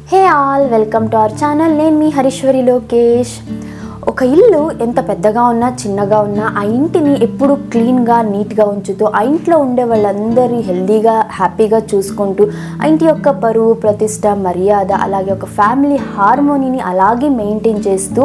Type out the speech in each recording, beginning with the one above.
Hey all, welcome to our channel. నేను మీ హరీశ్వరి లోకేష్. ఒక ఇల్లు ఎంత పెద్దగా ఉన్నా చిన్నగా ఉన్నా ఆ ఇంటిని ఎప్పుడు క్లీన్గా నీట్గా ఉంచుతూ ఆ ఇంట్లో ఉండే వాళ్ళందరి హెల్దీగా హ్యాపీగా చూసుకుంటూ ఆ ఇంటి యొక్క పరువు ప్రతిష్ట మర్యాద అలాగే ఒక ఫ్యామిలీ హార్మోనీని అలాగే మెయింటైన్ చేస్తూ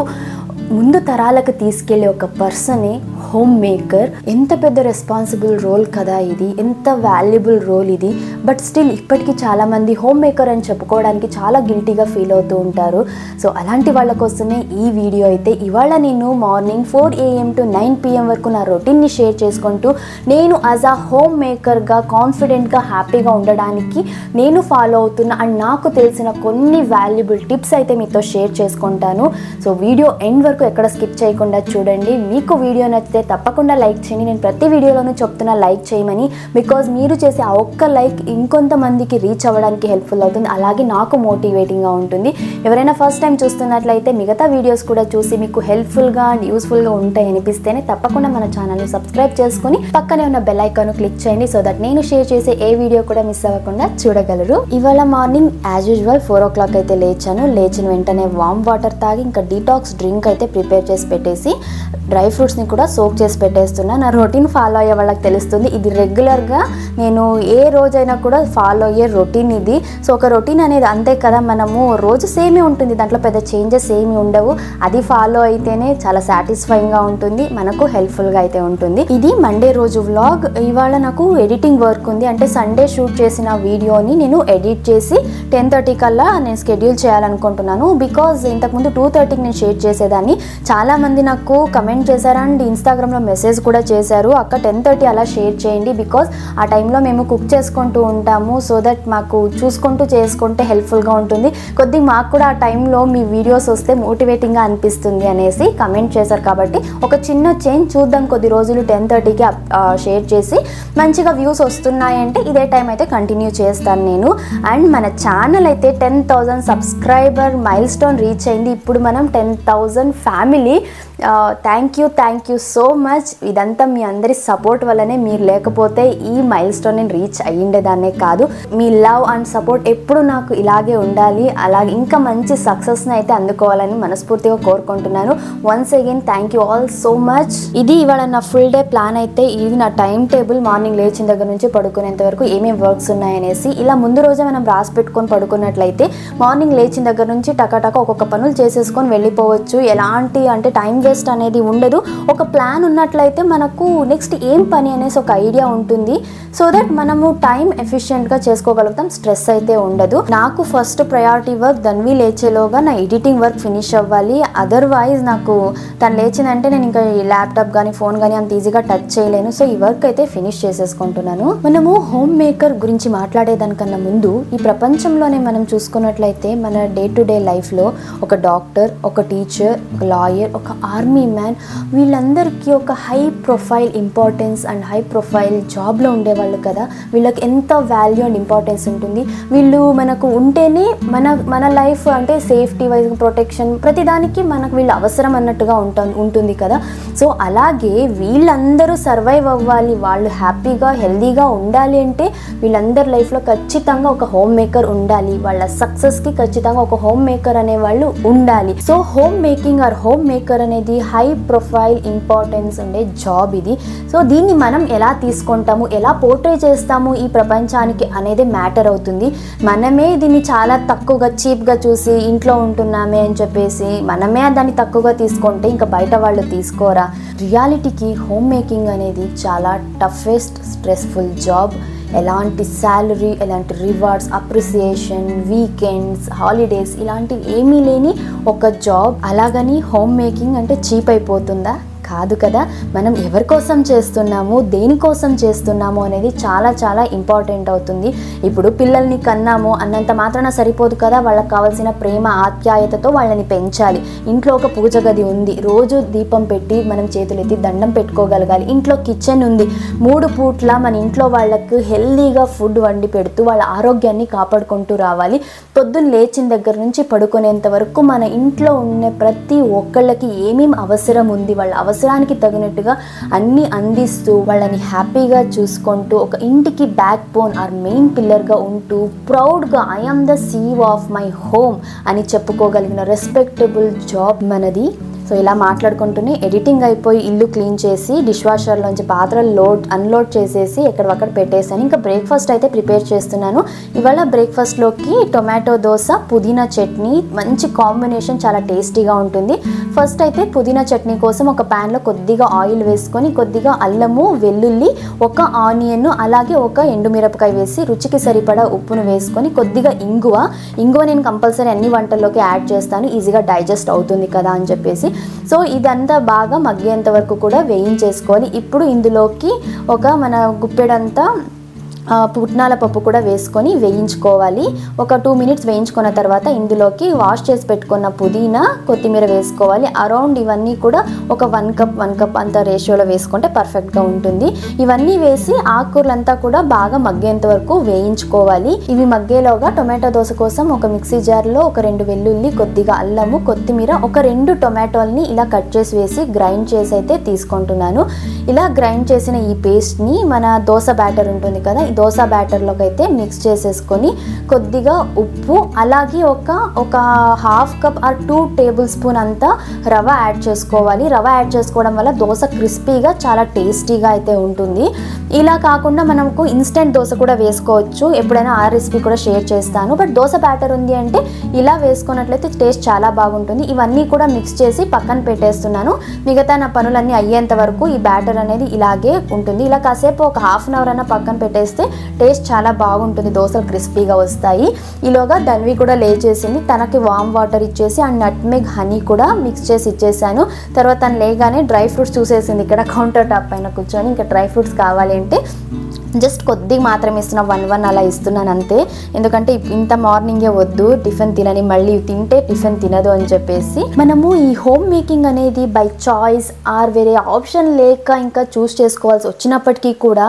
ముందు తరాలకు తీసుకెళ్లే ఒక పర్సనే హోమ్ మేకర్. ఎంత పెద్ద రెస్పాన్సిబుల్ రోల్ కదా ఇది, ఎంత వాల్యుబుల్ రోల్ ఇది. బట్ స్టిల్ ఇప్పటికీ చాలామంది హోమ్ మేకర్ అని చెప్పుకోవడానికి చాలా గిల్టీగా ఫీల్ అవుతూ ఉంటారు. సో అలాంటి వాళ్ళ కోసమే ఈ వీడియో. అయితే ఇవాళ నేను మార్నింగ్ 4 AM to 9 PM వరకు నా రొటీన్ని షేర్ చేసుకుంటూ నేను యాజ్ అ హోమ్ మేకర్గా కాన్ఫిడెంట్గా హ్యాపీగా ఉండడానికి నేను ఫాలో అవుతున్న అండ్ నాకు తెలిసిన కొన్ని వాల్యుబుల్ టిప్స్ అయితే మీతో షేర్ చేసుకుంటాను. సో వీడియో ఎండ్ వరకు ఎక్కడ స్కిప్ చేయకుండా చూడండి. మీకు వీడియో నచ్చితే తప్పకుండా లైక్ చేయండి. నేను ప్రతి వీడియోలోనూ చెప్తున్నా లైక్ చేయమని, బికాజ్ మీరు చేసే ఆ ఒక్క లైక్ ఇంకొంతమందికి రీచ్ అవ్వడానికి హెల్ప్ఫుల్ అవుతుంది, అలాగే నాకు మోటివేటింగ్గా ఉంటుంది. ఎవరైనా ఫస్ట్ టైం చూస్తున్నట్లయితే మిగతా వీడియోస్ కూడా చూసి మీకు హెల్ప్ఫుల్గా అండ్ యూస్ఫుల్గా ఉంటాయి అనిపిస్తేనే తప్పకుండా మన ఛానల్ని సబ్స్క్రైబ్ చేసుకొని పక్కనే ఉన్న బెల్ ఐకాన్ క్లిక్ చేయండి, సో దట్ నేను షేర్ చేసే ఏ వీడియో కూడా మిస్ అవ్వకుండా చూడగలరు. ఇవాళ మార్నింగ్ యాజ్ యూజువల్ 4 o'clock అయితే లేచాను. లేచిన వెంటనే వామ్ వాటర్ తాగి ఇంకా డీటాక్స్ డ్రింక్ అయితే ప్రిపేర్ చేసి పెట్టేసి డ్రై ఫ్రూట్స్ని కూడా సోక్ చేసి పెట్టేస్తున్నా. నా రొటీన్ ఫాలో అయ్యే వాళ్ళకి తెలుస్తుంది, ఇది రెగ్యులర్గా నేను ఏ రోజైనా కూడా ఫాలో అయ్యే రొటీన్ ఇది. సో ఒక రొటీన్ అనేది అంతే కదా, మనము రోజు సేమే ఉంటుంది, దాంట్లో పెద్ద చేంజెస్ ఏమి ఉండవు. అది ఫాలో అయితేనే చాలా సాటిస్ఫైయింగ్గా ఉంటుంది, మనకు హెల్ప్ఫుల్గా అయితే ఉంటుంది. ఇది మండే రోజు వ్లాగ్. ఇవాళ నాకు ఎడిటింగ్ వర్క్ ఉంది, అంటే సండే షూట్ చేసిన వీడియోని నేను ఎడిట్ చేసి 10:30 కల్లా నేను షెడ్యూల్ చేయాలనుకుంటున్నాను. బికాజ్ ఇంతకుముందు 2:30కి నేను షేర్ చేసేదాన్ని. చాలామంది నాకు కమెంట్ చేశారు అండ్ ఇన్స్టాగ్రామ్లో మెసేజ్ కూడా చేశారు, అక్క 10:30 అలా షేర్ చేయండి, బికాజ్ ఆ టైంలో మేము కుక్ చేసుకుంటూ ఉంటాము, సో దట్ మాకు చూసుకుంటూ చేసుకుంటే హెల్ప్ఫుల్గా ఉంటుంది, కొద్దిగా మాకు కూడా ఆ టైంలో మీ వీడియోస్ వస్తే మోటివేటింగ్గా అనిపిస్తుంది అనేసి కమెంట్ చేశారు. కాబట్టి ఒక చిన్న చేంజ్ చూద్దాం, కొద్ది రోజులు 10:30కి షేర్ చేసి మంచిగా వ్యూస్ వస్తున్నాయంటే ఇదే టైం అయితే కంటిన్యూ చేస్తాను నేను. అండ్ మన ఛానల్ అయితే 10,000 సబ్స్క్రైబర్ మైల్ స్టోన్ రీచ్ అయింది. ఇప్పుడు మనం 10,000 family. Thank you so much. ఇదంతా మీ అందరి సపోర్ట్ వల్లనే, మీరు లేకపోతే ఈ మైల్ స్టోన్ నేను రీచ్ అయ్యిండేదాన్నే కాదు. మీ లవ్ అండ్ సపోర్ట్ ఎప్పుడు నాకు ఇలాగే ఉండాలి, అలాగే ఇంకా మంచి సక్సెస్ని అయితే అందుకోవాలని మనస్ఫూర్తిగా కోరుకుంటున్నాను. Once again thank you all so much. ఇది ఇవాళ నా ఫుల్ డే ప్లాన్ అయితే. ఇది నా టైం టేబుల్, మార్నింగ్ లేచిన దగ్గర నుంచి పడుకునేంత వరకు ఏమేమి వర్క్స్ ఉన్నాయనేసి ఇలా ముందు రోజే మనం రాసి పెట్టుకొని పడుకున్నట్లయితే మార్నింగ్ లేచిన దగ్గర నుంచి టకాటక ఒక్కొక్క పనులు చేసేసుకొని వెళ్ళిపోవచ్చు. ఎలాంటి అంటే టైం వేస్ట్ అనేది ఉండదు. ఒక ప్లాన్ ఉన్నట్లయితే మనకు నెక్స్ట్ ఏం పని అనేసి ఒక ఐడియా ఉంటుంది, సో దట్ మనము టైం ఎఫిషియెంట్గా చేసుకోగలుగుతాం, స్ట్రెస్ అయితే ఉండదు. నాకు ఫస్ట్ ప్రయారిటీ వర్క్ ధన్వి లేచేలోగా నా ఎడిటింగ్ వర్క్ ఫినిష్ అవ్వాలి. అదర్వైజ్ నాకు తను లేచిందంటే నేను ఇంకా ల్యాప్టాప్ కానీ ఫోన్ కానీ అంత ఈజీగా టచ్ చేయలేను. సో ఈ వర్క్ అయితే ఫినిష్ చేసేసుకుంటున్నాను. మనము హోమ్ మేకర్ గురించి మాట్లాడేదానికన్నా ముందు ఈ ప్రపంచంలోనే మనం చూసుకున్నట్లయితే మన డే టు డే లైఫ్లో ఒక డాక్టర్, ఒక టీచర్, ఒక లాయర్, ఒక ఆర్మీ మ్యాన్, వీళ్ళందరికీ ఒక high profile importance and high profile జాబ్లో ఉండేవాళ్ళు కదా. వీళ్ళకి ఎంత వాల్యూ అండ్ ఇంపార్టెన్స్ ఉంటుంది. వీళ్ళు మనకు ఉంటేనే మన లైఫ్ అంటే సేఫ్టీ వైజ్ ప్రొటెక్షన్ ప్రతిదానికి మనకు వీళ్ళు అవసరం అన్నట్టుగా ఉంటుంది కదా. సో అలాగే వీళ్ళందరూ సర్వైవ్ అవ్వాలి, వాళ్ళు హ్యాపీగా హెల్దీగా ఉండాలి అంటే వీళ్ళందరి లైఫ్లో ఖచ్చితంగా ఒక హోమ్ మేకర్ ఉండాలి. వాళ్ళ సక్సెస్కి ఖచ్చితంగా ఒక హోమ్ మేకర్ అనే వాళ్ళు ఉండాలి. So home making or home maker అనేది హై ప్రొఫైల్ ఇంపార్టెన్స్ ఉండే జాబ్ ఇది. సో దీన్ని మనం ఎలా తీసుకుంటాము, ఎలా పోర్ట్రే చేస్తాము ఈ ప్రపంచానికి అనేది మ్యాటర్ అవుతుంది. మనమే దీన్ని చాలా తక్కువగా చీప్గా చూసి ఇంట్లో ఉంటున్నామే అని చెప్పేసి మనమే దాన్ని తక్కువగా తీసుకుంటే ఇంకా బయట వాళ్ళు తీసుకోరా. రియాలిటీకి హోమ్ మేకింగ్ అనేది చాలా టఫెస్ట్ స్ట్రెస్ఫుల్ జాబ్. ఎలాంటి శాలరీ, ఎలాంటి రివార్డ్స్, అప్రిసియేషన్, వీకెండ్స్, హాలిడేస్ ఇలాంటివి ఏమీ లేని ఒక జాబ్. అలాగని హోమ్ మేకింగ్ అంటే చీప్ అయిపోతుందా? కాదు కదా. మనం ఎవరి కోసం చేస్తున్నాము, దేనికోసం చేస్తున్నాము అనేది చాలా చాలా ఇంపార్టెంట్ అవుతుంది. ఇప్పుడు పిల్లల్ని కన్నాము అన్నంత మాత్రాన సరిపోదు కదా, వాళ్ళకి కావాల్సిన ప్రేమ ఆప్యాయతతో వాళ్ళని పెంచాలి. ఇంట్లో ఒక పూజ గది ఉంది, రోజు దీపం పెట్టి మనం చేతులెత్తి దండం పెట్టుకోగలగాలి. ఇంట్లో కిచెన్ ఉంది, 3 పూట్ల మన ఇంట్లో వాళ్ళకు హెల్దీగా ఫుడ్ వండి పెడుతూ వాళ్ళ ఆరోగ్యాన్ని కాపాడుకుంటూ రావాలి. పొద్దున్న లేచిన దగ్గర నుంచి పడుకునేంత వరకు మన ఇంట్లో ఉన్న ప్రతి ఒక్కళ్ళకి ఏమేమి అవసరం ఉంది, వాళ్ళ అవసరం అవసరానికి తగినట్టుగా అన్నీ అందిస్తూ వాళ్ళని హ్యాపీగా చూసుకుంటూ ఒక ఇంటికి బ్యాక్ బోన్ ఆర్ మెయిన్ పిల్లర్గా ఉంటూ ప్రౌడ్గా I am the CEO of my home అని చెప్పుకోగలిగిన రెస్పెక్టబుల్ జాబ్ మనది. సో ఇలా మాట్లాడుకుంటూనే ఎడిటింగ్ అయిపోయి ఇల్లు క్లీన్ చేసి డిష్ వాషర్లోంచి పాత్రలు అన్లోడ్ చేసేసి ఎక్కడొక్కడ పెట్టేసాను. ఇంకా బ్రేక్ఫాస్ట్ అయితే ప్రిపేర్ చేస్తున్నాను. ఇవాళ బ్రేక్ఫాస్ట్లోకి టొమాటో దోశ, పుదీనా చట్నీ, మంచి కాంబినేషన్, చాలా టేస్టీగా ఉంటుంది. ఫస్ట్ అయితే పుదీనా చట్నీ కోసం ఒక ప్యాన్లో కొద్దిగా ఆయిల్ వేసుకొని కొద్దిగా అల్లము, వెల్లుల్లి, ఒక ఆనియన్, అలాగే ఒక ఎండుమిరపకాయ వేసి రుచికి సరిపడా ఉప్పును వేసుకొని కొద్దిగా ఇంగువ నేను కంపల్సరీ అన్ని వంటల్లోకి యాడ్ చేస్తాను, ఈజీగా డైజెస్ట్ అవుతుంది కదా అని చెప్పేసి. సో ఇదంతా బాగా మగ్గేంత వరకు కూడా వేయించేసుకోవాలి. ఇప్పుడు ఇందులోకి మన గుప్పెడంతా పుట్నాల పప్పు కూడా వేసుకొని వేయించుకోవాలి. ఒక 2 minutes వేయించుకున్న తర్వాత ఇందులోకి వాష్ చేసి పెట్టుకున్న పుదీనా, కొత్తిమీర వేసుకోవాలి. అరౌండ్ ఇవన్నీ కూడా ఒక 1 cup అంత రేషియోలో వేసుకుంటే పర్ఫెక్ట్గా ఉంటుంది. ఇవన్నీ వేసి ఆకుకూరలంతా కూడా బాగా మగ్గేంత వరకు వేయించుకోవాలి. ఇవి మగ్గేలోగా టొమాటో దోశ కోసం ఒక మిక్సీ జార్లో ఒక 2 వెల్లుల్లి, కొద్దిగా అల్లము, కొత్తిమీర, ఒక 2 టొమాటోల్ని ఇలా కట్ చేసి వేసి గ్రైండ్ చేసి అయితే తీసుకుంటున్నాను. ఇలా గ్రైండ్ చేసిన ఈ పేస్ట్ని మన దోశ బ్యాటర్ ఉంటుంది కదా, ఈ దోశ బ్యాటర్లోకి అయితే మిక్స్ చేసేసుకొని కొద్దిగా ఉప్పు, అలాగే ఒక 1/2 cup ఆర్ 2 tablespoon అంతా రవ యాడ్ చేసుకోవాలి. రవ యాడ్ చేసుకోవడం వల్ల దోశ క్రిస్పీగా చాలా టేస్టీగా అయితే ఉంటుంది. ఇలా కాకుండా మనకు ఇన్స్టెంట్ దోశ కూడా వేసుకోవచ్చు, ఎప్పుడైనా ఆ రెసిపీ కూడా షేర్ చేస్తాను. బట్ దోశ బ్యాటర్ ఉంది అంటే ఇలా వేసుకున్నట్లయితే టేస్ట్ చాలా బాగుంటుంది. ఇవన్నీ కూడా మిక్స్ చేసి పక్కన పెట్టేస్తున్నాను. మిగతా నా పనులన్నీ అయ్యేంత వరకు ఈ బ్యాటర్ అనేది ఇలాగే ఉంటుంది. ఇలా కాసేపు ఒక 1/2 hour అయినా పక్కన పెట్టేస్తే టేస్ట్ చాలా బాగుంటుంది, దోశలు క్రిస్పీగా వస్తాయి. ఈలోగా ధన్వి కూడా లేచేసింది. తనకి వామ్ వాటర్ ఇచ్చేసి అండ్ నట్మెగ్ హనీ కూడా మిక్స్ చేసి ఇచ్చేసాను. తర్వాత తను లేగానే డ్రై ఫ్రూట్స్ చూసేసింది ఇక్కడ కౌంటర్ టాప్ పైన కూర్చొని. ఇంకా డ్రై ఫ్రూట్స్ కావాలి అంటే జస్ట్ కొద్దిగా మాత్రం ఇస్తున్నా, 1 అలా ఇస్తున్నాను అంతే. ఎందుకంటే ఇంత మార్నింగే వద్దు, టిఫిన్ తినని, మళ్ళీ తింటే టిఫిన్ తినదు అని చెప్పేసి. మనము ఈ హోమ్ మేకింగ్ అనేది బై చాయిస్ ఆర్ వేరే ఆప్షన్ లేక ఇంకా చూస్ చేసుకోవాల్సి వచ్చినప్పటికీ కూడా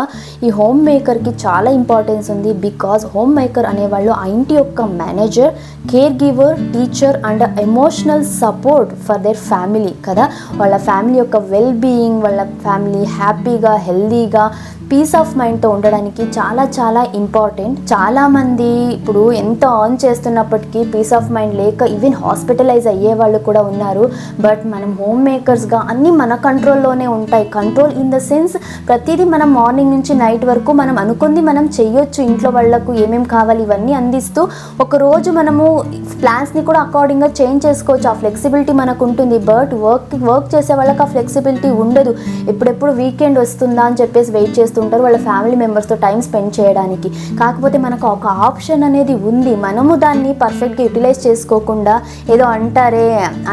ఈ హోమ్ మేకర్కి చాలా ఇంపార్టెన్స్ ఉంది. బికాజ్ హోమ్ మేకర్ అనేవాళ్ళు ఆ ఇంటి యొక్క manager, care giver, teacher and emotional support for their family కదా. వాళ్ళ ఫ్యామిలీ యొక్క వెల్ బీయింగ్, వాళ్ళ ఫ్యామిలీ హ్యాపీగా, హెల్దీగా, పీస్ ఆఫ్ మైండ్తో ఉండడానికి చాలా చాలా ఇంపార్టెంట్. చాలామంది ఇప్పుడు ఎంత ఆన్ చేస్తున్నప్పటికీ పీస్ ఆఫ్ మైండ్ లేక ఈవెన్ హాస్పిటలైజ్ అయ్యే వాళ్ళు కూడా ఉన్నారు. బట్ మనం హోమ్ మేకర్స్గా అన్నీ మన కంట్రోల్లోనే ఉంటాయి. కంట్రోల్ ఇన్ ద సెన్స్ ప్రతిదీ మనం మార్నింగ్ నుంచి నైట్ వరకు మనం అనుకుంది మనం చెయ్యొచ్చు. ఇంట్లో వాళ్ళకు ఏమేమి కావాలి ఇవన్నీ అందిస్తూ ఒకరోజు మనము ప్లాన్స్ని కూడా అకార్డింగ్గా చేంజ్ చేసుకోవచ్చు. ఆ ఫ్లెక్సిబిలిటీ మనకు ఉంటుంది. బట్ వర్క్ చేసే వాళ్ళకి ఆ ఫ్లెక్సిబిలిటీ ఉండదు. ఎప్పుడెప్పుడు వీకెండ్ వస్తుందా అని చెప్పేసి వెయిట్ చేస్తుంటారు వాళ్ళ ఫ్యామిలీ మెంబర్స్తో టైం స్పెండ్ చేయడానికి. కాకపోతే మనకు ఒక ఆప్షన్ అనేది ఉంది. మనము దాన్ని పర్ఫెక్ట్గా యూటిలైజ్ చేసుకోకుండా ఏదో అంటారే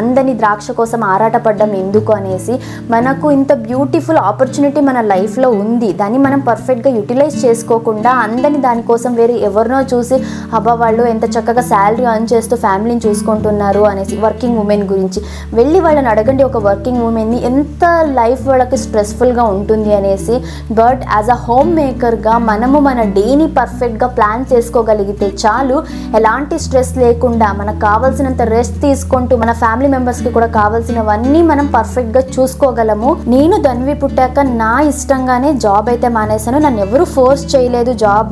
అందని ద్రాక్ష కోసం ఆరాటపడ్డం ఎందుకు అనేసి, మనకు ఇంత బ్యూటిఫుల్ ఆపర్చునిటీ మన లైఫ్లో ఉంది. దాన్ని మనం పర్ఫెక్ట్గా యూటిలైజ్ చేసుకోకుండా అందని దానికోసం వేరే ఎవరినో చూసి అబ్బా వాళ్ళు ఎంత చక్కగా శాలరీ అర్న్ చేస్తూ ఫ్యామిలీని చూసుకుంటున్నారు అనేసి, వర్కింగ్ ఉమెన్ గురించి వెళ్ళి వాళ్ళని అడగండి, ఒక వర్కింగ్ ఉమెన్ని ఎంత లైఫ్ వాళ్ళకి స్ట్రెస్ఫుల్గా ఉంటుంది అనేసి. బట్ యాజ్ అ హోమ్ మేకర్గా మనము మన డేని పర్ఫెక్ట్గా ప్లాన్ చేసుకోగలిగితే చాలు. ఎలాంటి స్ట్రెస్ లేకుండా మనకు కావాల్సినంత రెస్ట్ తీసుకుంటూ మన ఫ్యామిలీ మెంబర్స్కి కూడా కావాల్సినవన్నీ మనం పర్ఫెక్ట్గా చూసుకోగలము. నేను ధన్వి పుట్టాక నా ఇష్టంగానే జాబ్ అయితే మానేశాను. నన్ను ఎవరు ఫోర్స్ చేయలేదు జాబ్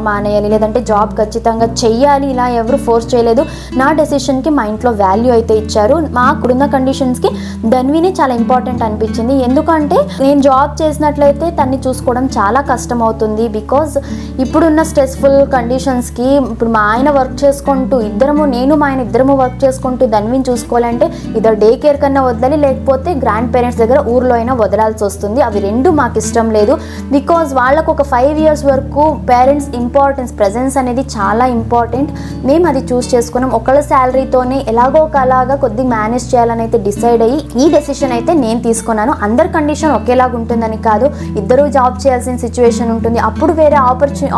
మానేయాలి లేదంటే జాబ్ ఖచ్చితంగా చెయ్యాలి ఇలా ఎవరు ఫోర్స్ చేయలేదు. నా డెసిషన్కి మా ఇంట్లో వాల్యూ అయితే ఇచ్చారు. మాకున్న కండిషన్స్కి ధన్వినే చాలా ఇంపార్టెంట్ అనిపించింది. ఎందుకంటే నేను జాబ్ చేసినట్లయితే తన్ని చూసుకోవడం చాలా కష్టం అవుతుంది. బికాజ్ ఇప్పుడున్న స్ట్రెస్ఫుల్ కండిషన్స్కి ఇప్పుడు మా ఆయన వర్క్ చేసుకుంటూ నేను మా ఆయన ఇద్దరము వర్క్ చేసుకుంటూ ధన్విని చూసుకోవాలంటే ఇద్దరు డే కేర్ కన్నా వదలాలి, లేకపోతే గ్రాండ్ పేరెంట్స్ దగ్గర ఊర్లో అయినా వదలాల్సి వస్తుంది. అవి రెండు మాకు ఇష్టం లేదు. బికాజ్ వాళ్ళకు ఒక 5 years వరకు పేరెంట్స్ ఇంపార్టెన్స్, ప్రెజెన్స్ అనేది చాలా ఇంపార్టెంట్. మేము అది చూస్ చేసుకున్నాం. ఒకళ్ళ శాలరీతోనే ఎలాగో ఒకలాగా కొద్దిగా మేనేజ్ చేయాలని అయితే డిసైడ్ అయ్యి ఈ డెసిషన్ అయితే నేను తీసుకున్నాను. అందరి కండిషన్ ఒకేలాగా ఉంటుందని కాదు, ఇద్దరు జాబ్ చేయాల్సిన సిచ్యువేషన్ ఉంటుంది. అప్పుడు వేరే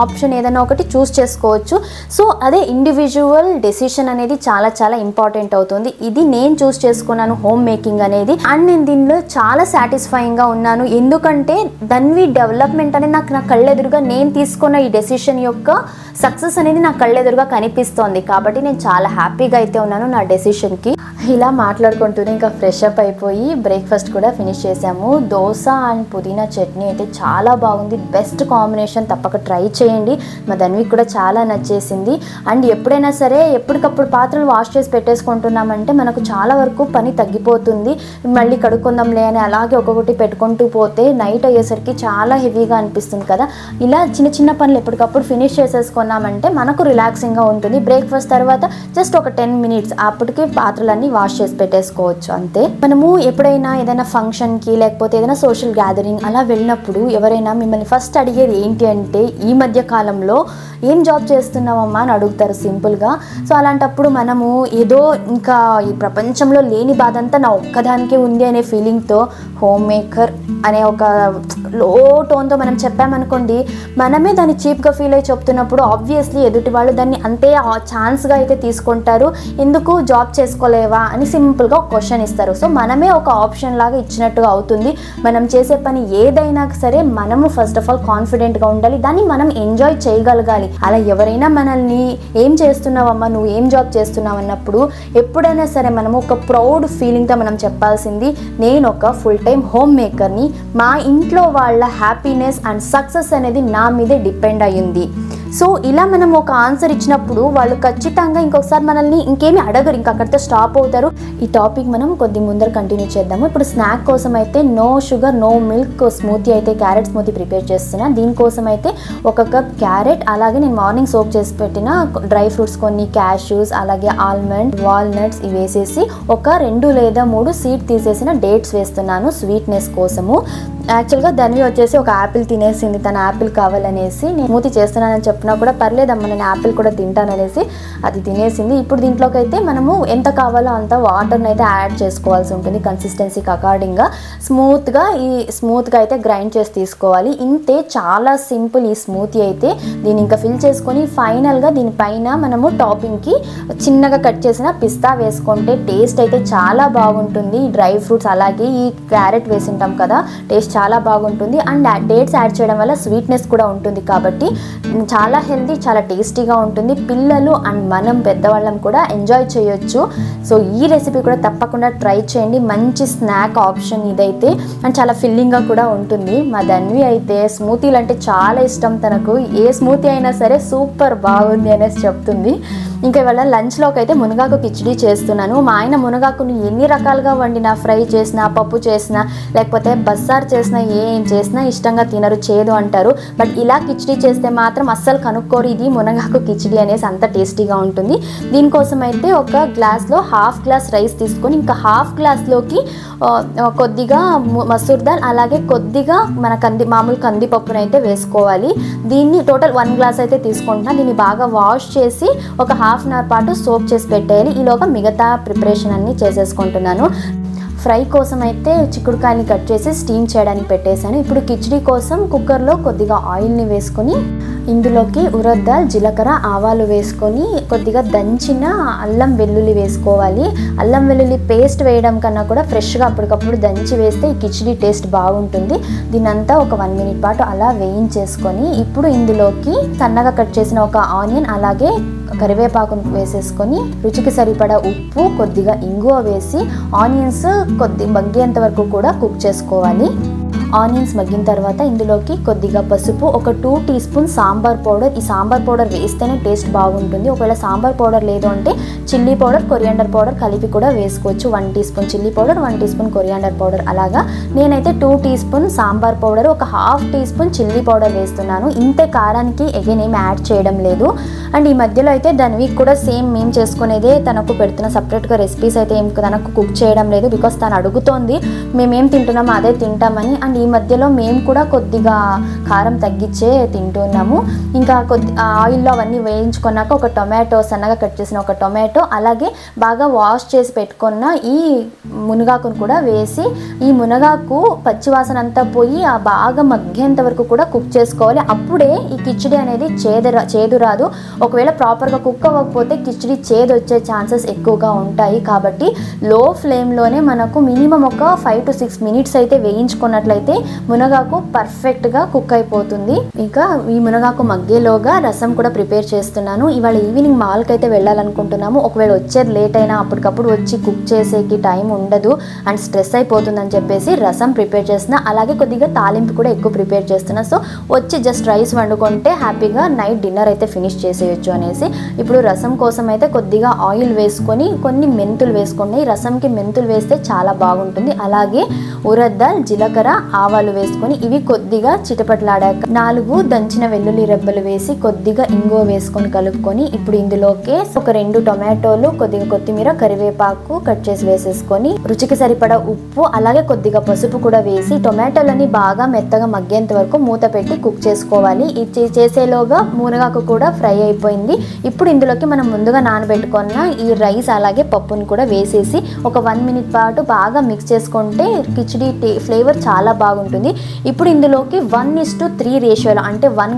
ఆప్షన్ ఏదైనా ఒకటి చూస్ చేసుకోవచ్చు. సో అదే ఇండివిజువల్ డెసిషన్ అనేది చాలా చాలా ఇంపార్టెంట్ అవుతుంది. ఇది నేను చూస్ చేసుకున్నాను హోమ్ మేకింగ్ అనేది. అండ్ నేను దీనిలో చాలా సాటిస్ఫైయింగ్గా ఉన్నాను. ఎందుకంటే ధన్వి డెవలప్మెంట్ అనేది నా కళ్ళెదురుగా నేను తీసుకున్న ఈ డెసిషన్ యొక్క సక్సెస్ అనేది నా కళ్ళెదురుగా కనిపిస్తోంది. కాబట్టి నేను చాలా హ్యాపీగా అయితే ఉన్నాను నా డెసిషన్కి. ఇలా మాట్లాడుకుంటూనే ఇంకా ఫ్రెష్ అప్ అయిపోయి బ్రేక్ఫాస్ట్ కూడా ఫినిష్ చేసాము. దోశ అండ్ పుదీనా చట్నీ అయితే చాలా బాగుంది, బెస్ట్ కాంబినేషన్, తప్పక ట్రై చేయండి. మా ధన్వికి కూడా చాలా నచ్చేసింది. అండ్ ఎప్పుడైనా సరే ఎప్పటికప్పుడు పాత్రలు వాష్ చేసి పెట్టేసుకుంటున్నామంటే మనకు చాలా వరకు పని తగ్గిపోతుంది. మళ్ళీ కడుక్కుందాంలే అని అలాగే ఒక్కొక్కటి పెట్టుకుంటూ పోతే నైట్ అయ్యేసరికి చాలా హెవీగా అనిపిస్తుంది కదా. ఇలా చిన్న చిన్న పనులు ఎప్పటికప్పుడు ఫినిష్ చేసేసుకున్నామంటే మనకు రిలాక్సింగ్గా ఉంటుంది. బ్రేక్ఫాస్ట్ తర్వాత జస్ట్ ఒక 10 minutes అప్పటికి పాత్రలన్నీ వాష్ చేసి పెట్టేసుకోవచ్చు అంతే. మనము ఎప్పుడైనా ఏదైనా ఫంక్షన్కి లేకపోతే ఏదైనా సోషల్ గ్యాదరింగ్ అలా వెళ్ళినప్పుడు ఎవరైనా మిమ్మల్ని ఫస్ట్ అడిగేది ఏంటి అంటే ఈ మధ్య కాలంలో ఏం జాబ్ చేస్తున్నావమ్మా అని అడుగుతారు సింపుల్గా. సో అలాంటప్పుడు మనము ఏదో ఇంకా ఈ ప్రపంచంలో లేని బాధ అంతా నా ఒక్కదానికే ఉంది అనే ఫీలింగ్తో హోమ్ మేకర్ అనే ఒక లో టోన్తో మనం చెప్పామనుకోండి, మనమే దాన్ని చీప్గా ఫీల్ అయ్యి చెప్తున్నప్పుడు ఆబ్వియస్లీ ఎదుటి వాళ్ళు దాన్ని అంతే ఛాన్స్గా అయితే తీసుకుంటారు. ఎందుకు జాబ్ చేసుకోలేవా అని సింపుల్గా ఒక క్వశ్చన్ ఇస్తారు. సో మనమే ఒక ఆప్షన్ లాగా ఇచ్చినట్టుగా అవుతుంది. మనం చేసే పని ఏదైనా సరే మనము ఫస్ట్ ఆఫ్ ఆల్ కాన్ఫిడెంట్గా ఉండాలి, దాన్ని మనం ఎంజాయ్ చేయగలగాలి. అలా ఎవరైనా మనల్ని ఏం చేస్తున్నావమ్మా, నువ్వు ఏం జాబ్ చేస్తున్నావు అన్నప్పుడు ఎప్పుడైనా సరే మనము ఒక ప్రౌడ్ ఫీలింగ్తో మనం చెప్పాల్సింది నేను ఒక ఫుల్ టైం హోమ్ మేకర్ని, మా ఇంట్లో వాళ్ళ హ్యాపీనెస్ అండ్ సక్సెస్ అనేది నా మీదే డిపెండ్ అయ్యింది. సో ఇలా మనం ఒక ఆన్సర్ ఇచ్చినప్పుడు వాళ్ళు ఖచ్చితంగా ఇంకొకసారి మనల్ని ఇంకేమీ అడగరు, ఇంకా అక్కడితో స్టాప్ అవుతారు. ఈ టాపిక్ మనం కొద్ది ముందర కంటిన్యూ చేద్దాము. ఇప్పుడు స్నాక్ కోసం అయితే no sugar no milk smoothie అయితే క్యారెట్ స్మూతీ ప్రిపేర్ చేస్తున్నా. దీనికోసం అయితే 1 cup క్యారెట్, అలాగే నేను మార్నింగ్ సోక్ చేసి పెట్టిన డ్రై ఫ్రూట్స్ కొన్ని క్యాష్యూస్, అలాగే ఆల్మండ్, వాల్నట్స్ ఇవి వేసేసి ఒక 2 లేదా 3 సీడ్ తీసేసిన డేట్స్ వేస్తున్నాను స్వీట్నెస్ కోసము. యాక్చువల్గా ధన్వి వచ్చేసి ఒక యాపిల్ తినేసింది, తన యాపిల్ కావాలనేసి. నేను స్మూతీ చేస్తున్నానని చెప్పినా కూడా పర్లేదమ్మా నేను యాపిల్ కూడా తింటాననేసి అది తినేసింది. ఇప్పుడు దీంట్లోకి అయితే మనము ఎంత కావాలో అంత వాటర్ని అయితే యాడ్ చేసుకోవాల్సి ఉంటుంది కన్సిస్టెన్సీకి అకార్డింగ్గా. స్మూత్గా అయితే గ్రైండ్ చేసి తీసుకోవాలి. ఇంతే, చాలా సింపుల్ ఈ స్మూతీ అయితే. దీన్ని ఇంకా ఫిల్ చేసుకొని ఫైనల్గా దీనిపైన మనము టాపింగ్కి చిన్నగా కట్ చేసిన పిస్తా వేసుకుంటే టేస్ట్ అయితే చాలా బాగుంటుంది. డ్రై ఫ్రూట్స్ అలాగే ఈ క్యారెట్ వేసింటాం కదా, టేస్ట్ చాలా బాగుంటుంది. అండ్ డేట్స్ యాడ్ చేయడం వల్ల స్వీట్నెస్ కూడా ఉంటుంది కాబట్టి చాలా హెల్తీ, చాలా టేస్టీగా ఉంటుంది. పిల్లలు అండ్ మనం పెద్దవాళ్ళం కూడా ఎంజాయ్ చేయొచ్చు. సో ఈ రెసిపీ కూడా తప్పకుండా ట్రై చేయండి. మంచి స్నాక్ ఆప్షన్ ఇదైతే, అండ్ చాలా ఫిల్లింగ్గా కూడా ఉంటుంది. మా ధన్వి అయితే స్మూతీలు అంటే చాలా ఇష్టం, తనకు ఏ స్మూతీ అయినా సరే సూపర్ బాగుంది అనేసి చెప్తుంది. ఇంకా ఇవాళ లంచ్లోకి అయితే మునగాకు కిచిడి చేస్తున్నాను. మా ఆయన మునగాకుని ఎన్ని రకాలుగా వండినా, ఫ్రై చేసినా, పప్పు చేసినా, లేకపోతే బస్సారు చేసినా, ఏం చేసినా ఇష్టంగా తినరు, చేదు అంటారు. బట్ ఇలా కిచిడి చేస్తే మాత్రం అస్సలు కనుక్కోరు ఇది మునగాకు కిచిడి అనేసి, అంత టేస్టీగా ఉంటుంది. దీనికోసం అయితే ఒక గ్లాస్లో 1/2 గ్లాస్ రైస్ తీసుకొని ఇంకా 1/2 గ్లాస్లోకి కొద్దిగా మసూర్ దాల్, అలాగే కొద్దిగా మన మామూలు కందిపప్పును అయితే వేసుకోవాలి. దీన్ని టోటల్ 1 గ్లాస్ అయితే తీసుకుంటున్నాను. దీన్ని బాగా వాష్ చేసి ఒక 1/2 అవర్ పాటు సోక్ చేసి పెట్టేయాలి. ఈలోగా మిగతా ప్రిపరేషన్ అన్నీ చేసేసుకుంటున్నాను. ఫ్రై కోసం అయితే చిక్కుడుకాయని కట్ చేసి స్టీమ్ చేయడానికి పెట్టేశాను. ఇప్పుడు కిచిడి కోసం కుక్కర్లో కొద్దిగా ఆయిల్ని వేసుకొని ఇందులోకి ఉరద్ దాల్, జీలకర్ర, ఆవాలు వేసుకొని కొద్దిగా దంచిన అల్లం వెల్లుల్లి వేసుకోవాలి. అల్లం వెల్లుల్లి పేస్ట్ వేయడం కన్నా కూడా ఫ్రెష్గా అప్పటికప్పుడు దంచి వేస్తే ఈ కిచిడి టేస్ట్ బాగుంటుంది. దీనంతా ఒక 1 minute పాటు అలా వేయించేసుకొని ఇప్పుడు ఇందులోకి సన్నగా కట్ చేసిన ఒక ఆనియన్, అలాగే కరివేపాకును వేసేసుకొని రుచికి సరిపడా ఉప్పు, కొద్దిగా ఇంగువ వేసి ఆనియన్స్ మగ్గేంత వరకు కూడా కుక్ చేసుకోవాలి. ఆనియన్స్ మగ్గిన తర్వాత ఇందులోకి కొద్దిగా పసుపు, ఒక 2 teaspoons సాంబార్ పౌడర్. ఈ సాంబార్ పౌడర్ వేస్తేనే టేస్ట్ బాగుంటుంది. ఒకవేళ సాంబార్ పౌడర్ లేదు అంటే చిల్లీ పౌడర్, కొరియాండర్ పౌడర్ కలిపి కూడా వేసుకోవచ్చు. 1 teaspoon chilli powder, 1 teaspoon coriander powder. అలాగా నేనైతే 2 teaspoons సాంబార్ పౌడర్, ఒక 1/2 teaspoon చిల్లీ పౌడర్ వేస్తున్నాను. ఇంతే, కారానికి ఎగైన్ ఏం యాడ్ చేయడం లేదు. అండ్ ఈ మధ్యలో అయితే ధన్వి కూడా సేమ్ మేము చేసుకునేదే తనకు పెడుతున్న, సపరేట్గా రెసిపీస్ అయితే ఏం తనకు కుక్ చేయడం లేదు. బికాస్ తను అడుగుతోంది మేమేం తింటున్నామో అదే తింటామని. అండ్ ఈ మధ్యలో మేము కూడా కొద్దిగా కారం తగ్గించే తింటున్నాము. ఇంకా ఆయిల్లో అవన్నీ వేయించుకున్నాక ఒక టొమాటో, సన్నగా కట్ చేసిన ఒక టొమాటో, అలాగే బాగా వాష్ చేసి పెట్టుకున్న ఈ మునగాకును కూడా వేసి ఈ మునగాకు పచ్చివాసన అంతా పోయి ఆ బాగా మగ్గేంత వరకు కూడా కుక్ చేసుకోవాలి. అప్పుడే ఈ కిచిడి అనేది చేదు రాదు. ఒకవేళ ప్రాపర్గా కుక్ అవ్వకపోతే కిచిడి చేదు వచ్చే ఛాన్సెస్ ఎక్కువగా ఉంటాయి. కాబట్టి లో ఫ్లేమ్లోనే మనకు మినిమం ఒక 5 to 6 minutes అయితే వేయించుకున్నట్లయితే అయితే మునగాకు పర్ఫెక్ట్గా కుక్ అయిపోతుంది. ఇంకా ఈ మునగాకు మగ్గేలోగా రసం కూడా ప్రిపేర్ చేస్తున్నాను. ఇవాళ ఈవినింగ్ మాల్కి అయితే వెళ్ళాలనుకుంటున్నాము. ఒకవేళ వచ్చేది లేట్ అయినా అప్పటికప్పుడు వచ్చి కుక్ చేసేకి టైం ఉండదు అండ్ స్ట్రెస్ అయిపోతుందని చెప్పేసి రసం ప్రిపేర్ చేస్తున్నా. అలాగే కొద్దిగా తాలింపు కూడా ఎక్కువ ప్రిపేర్ చేస్తున్నా. సో వచ్చి జస్ట్ రైస్ వండుకుంటే హ్యాపీగా నైట్ డిన్నర్ అయితే ఫినిష్ చేసేయచ్చు అనేసి. ఇప్పుడు రసం కోసం అయితే కొద్దిగా ఆయిల్ వేసుకొని కొన్ని మెంతులు వేసుకోండి. రసంకి మెంతులు వేస్తే చాలా బాగుంటుంది. అలాగే ఉరద్ద, జీలకర్ర, ఆవాలు వేసుకొని ఇవి కొద్దిగా చిటపట్లాడాక 4 దంచిన వెల్లుల్లి రెబ్బలు వేసి కొద్దిగా ఇంగువ వేసుకొని కలుపుకొని ఇప్పుడు ఇందులోకి ఒక 2 టొమాటోలు, కొద్దిగా కొత్తిమీర, కరివేపాకు కట్ చేసి వేసేసుకొని రుచికి సరిపడా ఉప్పు అలాగే కొద్దిగా పసుపు కూడా వేసి టొమాటోలని బాగా మెత్తగా మగ్గేంత వరకు మూత పెట్టి కుక్ చేసుకోవాలి. ఇది చేసేలోగా మునగాకు కూడా ఫ్రై అయిపోయింది. ఇప్పుడు ఇందులోకి మనం ముందుగా నానబెట్టుకున్న ఈ రైస్ అలాగే పప్పును కూడా వేసేసి ఒక 1 మినిట్ పాటు బాగా మిక్స్ చేసుకుంటే కిచిడి ఫ్లేవర్ చాలా బాగుంటుంది. ఇప్పుడు ఇందులోకి 1:3 రేషియోలో అంటే 1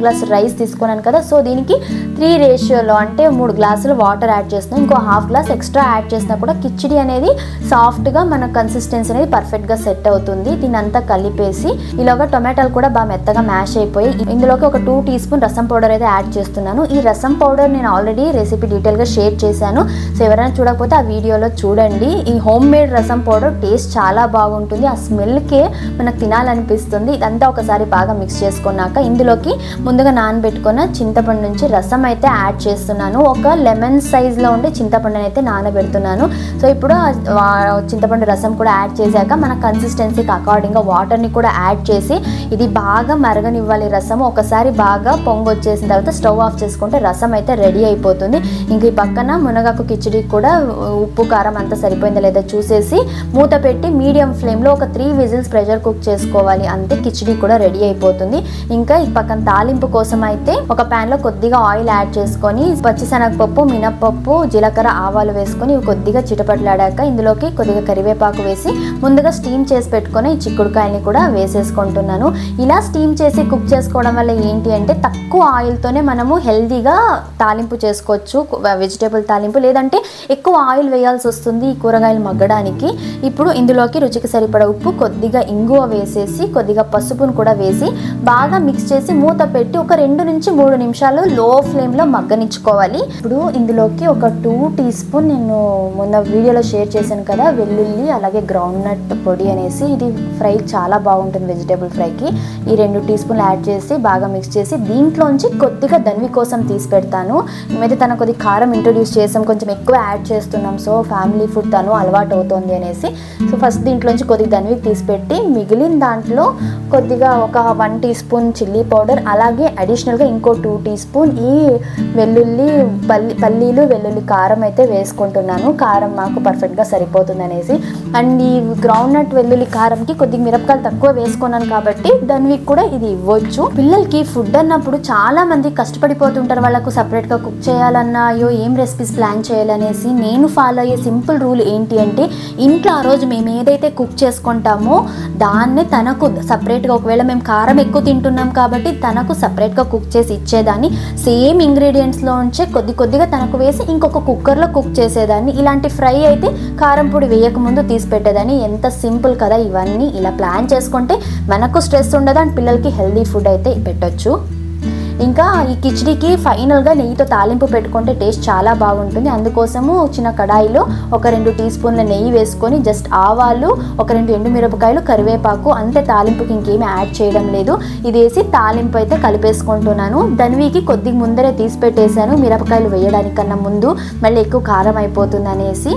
గ్లాస్ రైస్ తీసుకున్నాను కదా, సో దీనికి 3 రేషియోలో అంటే 3 గ్లాసులు వాటర్ యాడ్ చేస్తున్నాను. ఇంకో ½ గ్లాస్ ఎక్స్ట్రా యాడ్ చేసినా కూడా కిచిడి అనేది సాఫ్ట్గా మన కన్సిస్టెన్సీ అనేది పర్ఫెక్ట్గా సెట్ అవుతుంది. దీని అంతా కలిపేసి ఇలాగా టొమాటోలు కూడా బాగా మెత్తగా మ్యాష్ అయిపోయి ఇందులోకి ఒక 2 టీ స్పూన్ రసం పౌడర్ అయితే యాడ్ చేస్తున్నాను. ఈ రసం పౌడర్ నేను ఆల్రెడీ రెసిపీ డీటెయిల్గా షేర్ చేశాను. సో ఎవరైనా చూడకపోతే ఆ వీడియోలో చూడండి. ఈ హోమ్ మేడ్ రసం పౌడర్ టేస్ట్ చాలా బాగుంటుంది. ఆ స్మెల్కే మనకు తినాలనిపిస్తుంది. ఇదంతా ఒకసారి బాగా మిక్స్ చేసుకున్నాక ఇందులోకి ముందుగా నానబెట్టుకున్న చింతపండు నుంచి రసం అయితే యాడ్ చేస్తున్నాను. ఒక లెమన్ సైజ్లో ఉండే చింతపండుని అయితే నానబెడుతున్నాను. సో ఇప్పుడు చింతపండు రసం కూడా యాడ్ చేశాక మన కన్సిస్టెన్సీకి అకార్డింగ్గా వాటర్ని కూడా యాడ్ చేసి ఇది బాగా మరగనివ్వాలి. రసం ఒకసారి బాగా పొంగు వచ్చేసిన తర్వాత స్టవ్ ఆఫ్ చేసుకుంటే రసం అయితే రెడీ అయిపోతుంది. ఇంక ఈ పక్కన మునగాకు కిచిడి కూడా ఉప్పు కారం అంతా సరిపోయిందా లేదా చూసేసి మూత పెట్టి మీడియం ఫ్లేమ్లో ఒక 3 విజిల్స్ ప్రెషర్ కుక్ చేసుకోవాలి. అంతే కిచిడి కూడా రెడీ అయిపోతుంది. ఇంకా ఈ పక్కన తాలింపు కోసం అయితే ఒక ప్యాన్లో కొద్దిగా ఆయిల్ యాడ్ చేసుకొని పచ్చిశనగపప్పు, మినప్పప్పు, జీలకర్ర, ఆవాలు వేసుకొని ఇవి కొద్దిగా చిటపట్లాడాక ఇందులోకి కొద్దిగా కరివేపాకు వేసి ముందుగా స్టీమ్ చేసి పెట్టుకొని ఈ చిక్కుడుకాయని కూడా వేసేసుకుంటున్నాను. ఇలా స్టీమ్ చేసి కుక్ చేసుకోవడం వల్ల ఏంటి అంటే తక్కువ ఆయిల్తోనే మనము హెల్దీగా తాలింపు చేసుకోవచ్చు, వెజిటేబుల్ తాలింపు. లేదంటే ఎక్కువ ఆయిల్ వేయాల్సి వస్తుంది ఈ కూరగాయలు మగ్గడానికి. ఇప్పుడు ఇందులోకి రుచికి సరిపడా ఉప్పు, కొద్దిగా ఇంగువ వేసేసి కొద్దిగా పసుపును కూడా వేసి బాగా మిక్స్ చేసి మూత పెట్టి ఒక 2 నుంచి 3 నిమిషాలు లో ఫ్లేమ్లో మగ్గనిచ్చుకోవాలి. ఇప్పుడు ఇందులోకి ఒక 2 టీ స్పూన్ నేను మొన్న వీడియోలో షేర్ చేశాను కదా వెల్లుల్లి అలాగే గ్రౌండ్ నట్ పొడి అనేసి, ఇది ఫ్రై చాలా బాగుంటుంది వెజిటేబుల్ ఫ్రైకి. ఈ 2 టీ స్పూన్లు యాడ్ చేసి బాగా మిక్స్ చేసి దీంట్లోంచి కొద్దిగా ధన్వి కోసం తీసి పెడతాను. మేమైతే తన కొద్దిగా కారం ఇంట్రొడ్యూస్ చేసాం, కొంచెం ఎక్కువ యాడ్ చేస్తున్నాం. సో ఫ్యామిలీ ఫుడ్ తను అలవాటు అవుతుంది అనేసి సో ఫస్ట్ దీంట్లోంచి కొద్దిగా ధన్వికి తీసిపెట్టి మిగిలిన దాంట్లో కొద్దిగా ఒక 1 టీ స్పూన్ చిల్లీ పౌడర్ అలాగే అడిషనల్గా ఇంకో 2 టీ స్పూన్ ఈ పల్లీలు వెల్లుల్లి కారం అయితే వేసుకుంటున్నాను. కారం మాకు పర్ఫెక్ట్గా సరిపోతుంది అనేసి. అండ్ ఈ గ్రౌండ్ నట్ వెల్లుల్లి కారంకి కొద్దిగా మిరపకాయలు తక్కువ వేసుకున్నాను కాబట్టి ధన్వికి కూడా ఇది ఇవ్వచ్చు. పిల్లలకి ఫుడ్ అన్నప్పుడు చాలా మంది కష్టపడిపోతుంటారు. వాళ్ళకు సపరేట్గా కుక్ చేయాలన్నా అయ్యో ఏం రెసిపీస్ ప్లాన్ చేయాలనేసి నేను ఫాలో అయ్యే సింపుల్ రూల్ ఏంటి అంటే ఇంట్లో ఆ రోజు మేము ఏదైతే కుక్ చేసుకుంటామో దాన్నే తనకు సపరేట్గా, ఒకవేళ మేము కారం ఎక్కువ తింటున్నాం కాబట్టి తనకు సపరేట్గా కుక్ చేసి ఇచ్చేదాన్ని. సేమ్ ఇంగ్రీడియంట్స్లో ఉంచే కొద్దిగా తనకు వేసి ఇంకొక కుక్కర్లో కుక్ చేసేదాన్ని. ఇలాంటి ఫ్రై అయితే కారం పొడి వేయకముందు తీసి పెట్టేదాన్ని. ఎంత సింపుల్ కదా ఇవన్నీ. ఇలా ప్లాన్ చేసుకుంటే మనకు స్ట్రెస్ ఉండదు అండ్ పిల్లలకి హెల్దీ ఫుడ్ అయితే పెట్టచ్చు. ఇంకా ఈ కిచిడికి ఫైనల్గా నెయ్యితో తాలింపు పెట్టుకుంటే టేస్ట్ చాలా బాగుంటుంది. అందుకోసము చిన్న కడాయిలో ఒక 2 టీ స్పూన్ల నెయ్యి వేసుకొని జస్ట్ ఆవాలు, ఒక 2 ఎండుమిరపకాయలు, కరివేపాకు, అంతే. తాలింపుకి ఇంకేమీ యాడ్ చేయడం లేదు. ఇది వేసి తాలింపు అయితే కలిపేసుకుంటున్నాను. ధన్వికి కొద్దిగా ముందరే తీసి పెట్టేశాను మిరపకాయలు వేయడానికన్నా ముందు, మళ్ళీ ఎక్కువ కారం అయిపోతుంది అనేసి.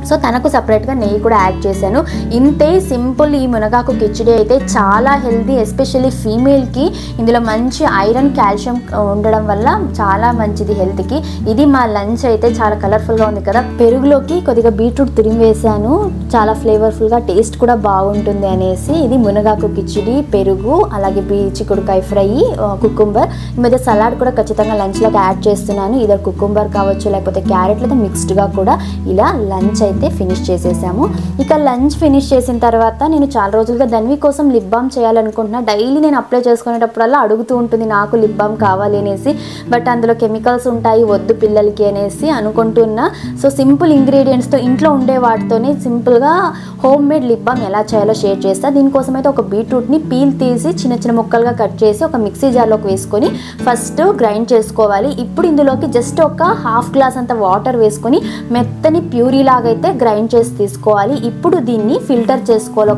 సో తనకు సపరేట్గా నెయ్యి కూడా యాడ్ చేశాను. ఇంతే సింపుల్ ఈ మునగాకు కిచిడి అయితే చాలా హెల్దీ, ఎస్పెషల్లీ ఫీమేల్కి ఇందులో మంచి ఐరన్, కాల్షియం ఉండడం వల్ల చాలా మంచిది హెల్త్కి. ఇది మా లంచ్ అయితే చాలా కలర్ఫుల్గా ఉంది కదా. పెరుగులోకి కొద్దిగా బీట్రూట్ తురిమి వేసాను, చాలా ఫ్లేవర్ఫుల్గా, టేస్ట్ కూడా బాగుంటుంది అనేసి. ఇది మునగాకు కిచిడి, పెరుగు, అలాగే చిక్కుడుకాయ ఫ్రై, కుకుంబర్. ఈ మధ్య సలాడ్ కూడా ఖచ్చితంగా లంచ్లోకి యాడ్ చేస్తున్నాను. ఇదే కుకుంబర్ కావచ్చు లేకపోతే క్యారెట్ లేదా మిక్స్డ్గా కూడా. ఇలా లంచ్ అయితే ఫినిష్ చేసేసాము. ఇక లంచ్ ఫినిష్ చేసిన తర్వాత నేను చాలా రోజులుగా ధన్వి కోసం లిప్ బామ్ చేయాలనుకుంటున్నా. డైలీ నేను అప్లై చేసుకునేటప్పుడల్లా అడుగుతూ ఉంటుంది నాకు లిప్ బామ్ కావాలి అనేసి. బట్ అందులో కెమికల్స్ ఉంటాయి, వద్దు పిల్లలకి అనేసి అనుకుంటున్నా. సో సింపుల్ ఇంగ్రీడియంట్స్తో ఇంట్లో ఉండే వాటితోనే సింపుల్గా హోమ్ మేడ్ లిప్ బామ్ ఎలా చేయాలో షేర్ చేస్తా. దీనికోసం అయితే ఒక బీట్రూట్ని పీల్ తీసి చిన్న చిన్న ముక్కలుగా కట్ చేసి ఒక మిక్సీ జార్లోకి వేసుకొని ఫస్ట్ గ్రైండ్ చేసుకోవాలి. ఇప్పుడు ఇందులోకి జస్ట్ ఒక హాఫ్ గ్లాస్ అంత వాటర్ వేసుకొని మెత్తని ప్యూరీ లాగైతే గ్రైండ్ చేసి తీసుకోవాలి. ఇప్పుడు దీన్ని ఫిల్టర్ చేసుకోవాలి.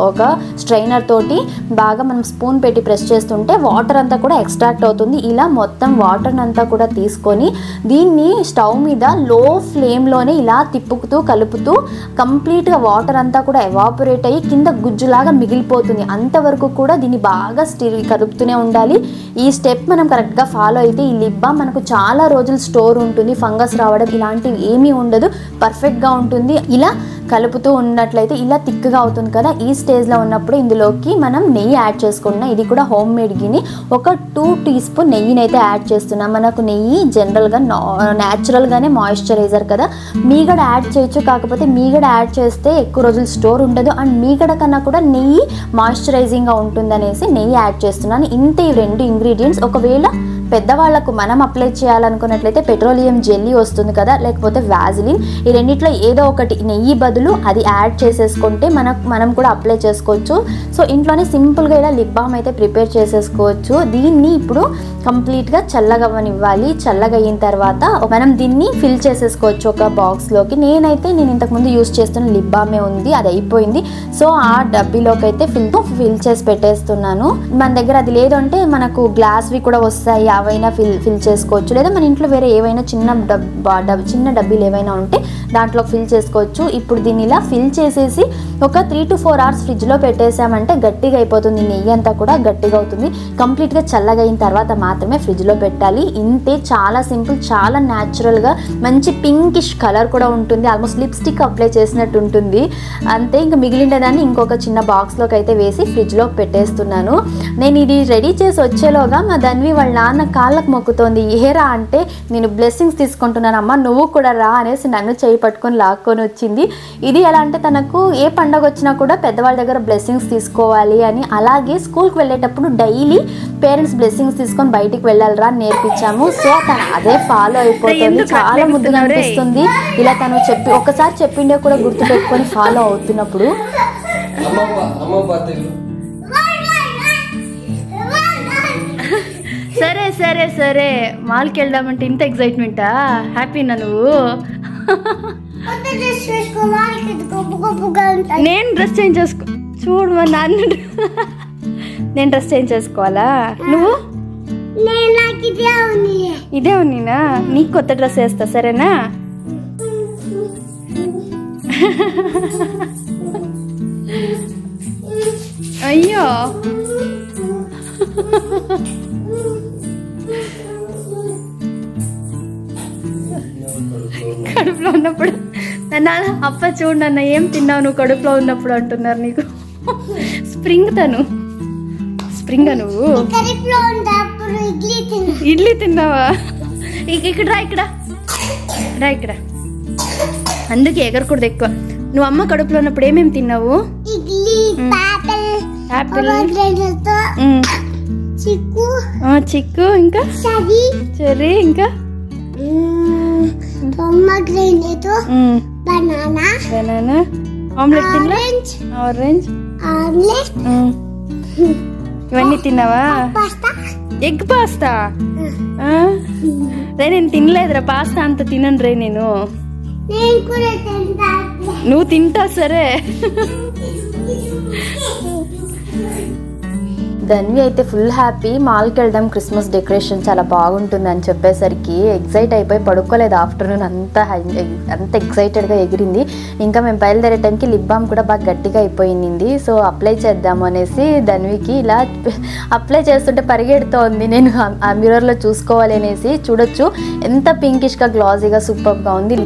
ఒక స్ట్రైనర్ తోటి బాగా మనం స్పూన్ పెట్టి ప్రెస్ చేస్తుంటే వాటర్ అంతా కూడా ఎక్స్ట్రాక్ట్ అవుతుంది. ఇలా మొత్తం వాటర్ అంతా కూడా తీసుకొని దీన్ని స్టవ్ మీద లో ఫ్లేమ్లోనే ఇలా తిప్పుతూ కలుపుతూ కంప్లీట్గా వాటర్ అంతా కూడా ఎవాపరేట్ అయ్యి కింద గుజ్జులాగా మిగిలిపోతుంది. అంతవరకు కూడా దీన్ని బాగా కలుపుతూనే ఉండాలి. ఈ స్టెప్ మనం కరెక్ట్గా ఫాలో అయితే ఈ లిప్ బామ్ మనకు చాలా రోజులు స్టోర్ ఉంటుంది. ఫంగస్ రావడం ఇలాంటివి ఏమీ ఉండదు, పర్ఫెక్ట్గా ఉంటుంది. ఇలా కలుపుతూ ఉన్నట్లయితే ఇలా థిక్గా అవుతుంది కదా. ఈ స్టేజ్లో ఉన్నప్పుడు ఇందులోకి మనం నెయ్యి యాడ్ చేసుకుంటున్నాం. ఇది కూడా హోమ్ మేడ్ గిని ఒక 2 టీ స్పూన్ నెయ్యిని అయితే యాడ్ చేస్తున్నాం. మనకు నెయ్యి జనరల్గా న్యాచురల్గానే మాయిశ్చరైజర్ కదా, మీగడ యాడ్ చేయొచ్చు. కాకపోతే మీగడ యాడ్ చేస్తే ఎక్కువ రోజులు స్టోర్ ఉండదు అండ్ మీగడ కన్నా కూడా నెయ్యి మాయిశ్చరైజింగ్గా ఉంటుంది అనేసి నెయ్యి యాడ్ చేస్తున్నాను. ఇంతే ఈ 2 ఇంగ్రీడియంట్స్. ఒకవేళ పెద్దవాళ్లకు మనం అప్లై చేయాలనుకున్నట్లయితే పెట్రోలియం జెల్లీ వస్తుంది కదా, లేకపోతే వ్యాజిలిన్, ఈ రెండిట్లో ఏదో ఒకటి నెయ్యి బదులు అది యాడ్ చేసేసుకుంటే మనం కూడా అప్లై చేసుకోవచ్చు. సో ఇంట్లోనే సింపుల్గా ఇలా లిప్ బామ్ అయితే ప్రిపేర్ చేసేసుకోవచ్చు. దీన్ని ఇప్పుడు కంప్లీట్గా చల్లగా అవ్వనివ్వాలి. చల్లగా అయిన తర్వాత మనం దీన్ని ఫిల్ చేసేసుకోవచ్చు ఒక బాక్స్లోకి. నేను ఇంతకుముందు యూస్ చేస్తున్న లిప్ బామే ఉంది, అది అయిపోయింది. సో ఆ డబ్బీలోకి అయితే ఫిల్ చేసి పెట్టేస్తున్నాను. మన దగ్గర అది లేదు అంటే మనకు గ్లాస్వి కూడా వస్తాయి, అవైనా ఫిల్ చేసుకోవచ్చు. లేదా మన ఇంట్లో వేరే ఏవైనా చిన్న డబ్బీలు ఏవైనా ఉంటే దాంట్లో ఫిల్ చేసుకోవచ్చు. ఇప్పుడు దీన్ని ఇలా ఫిల్ చేసేసి ఒక 3 to 4 hours ఫ్రిడ్జ్లో పెట్టేసామంటే గట్టిగా అయిపోతుంది. నెయ్యి అంతా కూడా గట్టిగా అవుతుంది. కంప్లీట్గా చల్లగా అయిన తర్వాత మాత్రమే ఫ్రిడ్జ్లో పెట్టాలి. ఇంతే, చాలా సింపుల్, చాలా న్యాచురల్గా మంచి పింకిష్ కలర్ కూడా ఉంటుంది. ఆల్మోస్ట్ లిప్స్టిక్ అప్లై చేసినట్టు ఉంటుంది. అంతే, ఇంకా మిగిలిన దాన్ని ఇంకొక చిన్న బాక్స్లోకి అయితే వేసి ఫ్రిడ్జ్లో పెట్టేస్తున్నాను. నేను ఇది రెడీ చేసి వచ్చేలోగా మా ధన్వి వాళ్ళ నాన్న కాళ్ళకు మొక్కుతోంది. ఏరా అంటే నేను బ్లెస్సింగ్స్ తీసుకుంటున్నాను అమ్మ, నువ్వు కూడా రా అనేసి నన్ను చేయి పట్టుకొని లాక్కొని వచ్చింది. ఇది ఎలా అంటే తనకు ఏ పండగ వచ్చినా కూడా పెద్దవాళ్ళ దగ్గర బ్లెస్సింగ్స్ తీసుకోవాలి అని, అలాగే స్కూల్కి వెళ్ళేటప్పుడు డైలీ పేరెంట్స్ బ్లెస్సింగ్స్ తీసుకొని బయటికి వెళ్ళాలిరా అని నేర్పించాము. సో తను అదే ఫాలో అయిపోతుంది. చాలా ముద్దుగా అనిపిస్తుంది ఇలా తను ఒకసారి చెప్పిండే కూడా గుర్తు పెట్టుకొని ఫాలో అవుతున్నప్పుడు. సరే సరే సరే, మాల్కి వెళ్దామంటే ఇంత ఎక్సైట్మెంటా? హ్యాపీనా నువ్వు? నేను డ్రెస్ చేంజ్ చేసుకో చూడు మా నాన్న. నేను డ్రెస్ చేంజ్ చేసుకోవాలా? నువ్వు ఇదే ఉన్నీనా? నీకు కొత్త డ్రెస్ వేస్తా, సరేనా? అయ్యో కడుపులో ఉన్నప్పుడు నాన్న అప్ప చూడు నాన్న ఏం తిన్నావు నువ్వు కడుపులో ఉన్నప్పుడు అంటున్నారు నీకు. స్ప్రింగ్ నువ్వు ఇడ్లీ తిన్నావా? ఇక్కడ రా ఇక్కడ. అందుకే ఎగరకూడదు ఎక్కువ. నువ్వు అమ్మ కడుపులో ఉన్నప్పుడు ఏమేమి తిన్నావు? చిక్కు, ఇంకా చెర్రీ, ఇంకా బనానా, ఆమ్లెట్ తిన్నా, ఆరెంజ్, ఇవన్నీ తిన్నావా? Egg pasta? రే నేను తినలేదురా పాస్తా, అంత తినను రే నేను. నువ్వు తింటా సరే. ధన్వి అయితే ఫుల్ హ్యాపీ. మాల్కి వెళ్దాం, క్రిస్మస్ డెకరేషన్ చాలా బాగుంటుంది అని చెప్పేసరికి ఎగ్జైట్ అయిపోయి పడుకోలేదు. ఆఫ్టర్నూన్ అంత ఎగ్జైటెడ్గా ఎగిరింది. ఇంకా మేము బయలుదేరే టైంకి లిప్ బామ్ కూడా బాగా గట్టిగా అయిపోయింది. సో అప్లై చేద్దాము అనేసి ధన్వికి ఇలా అప్లై చేస్తుంటే పరిగెడుతోంది. నేను ఆ మిర్రర్లో చూసుకోవాలి అనేసి. చూడొచ్చు ఎంత పింకిష్గా గ్లాజీగా సూపర్గా ఉంది.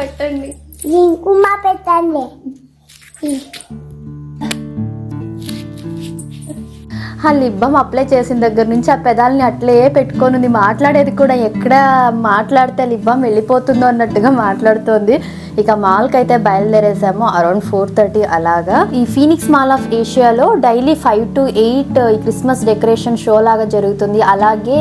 పెట్టండి ఆ లిప్ బామ్ అప్లై చేసిన దగ్గర నుంచి ఆ పెదాలని అట్లే పెట్టుకొని ఉంది. మాట్లాడేది కూడా ఎక్కడ మాట్లాడితే లిప్ బామ్ వెళ్ళిపోతుందో అన్నట్టుగా మాట్లాడుతోంది. ఇక మాల్కి అయితే బయలుదేరేసాము అరౌండ్ 4:30 అలాగా. ఈ ఫీనిక్స్ మాల్ ఆఫ్ ఏషియాలో డైలీ 5 to 8 ఈ క్రిస్మస్ డెకరేషన్ షో లాగా జరుగుతుంది. అలాగే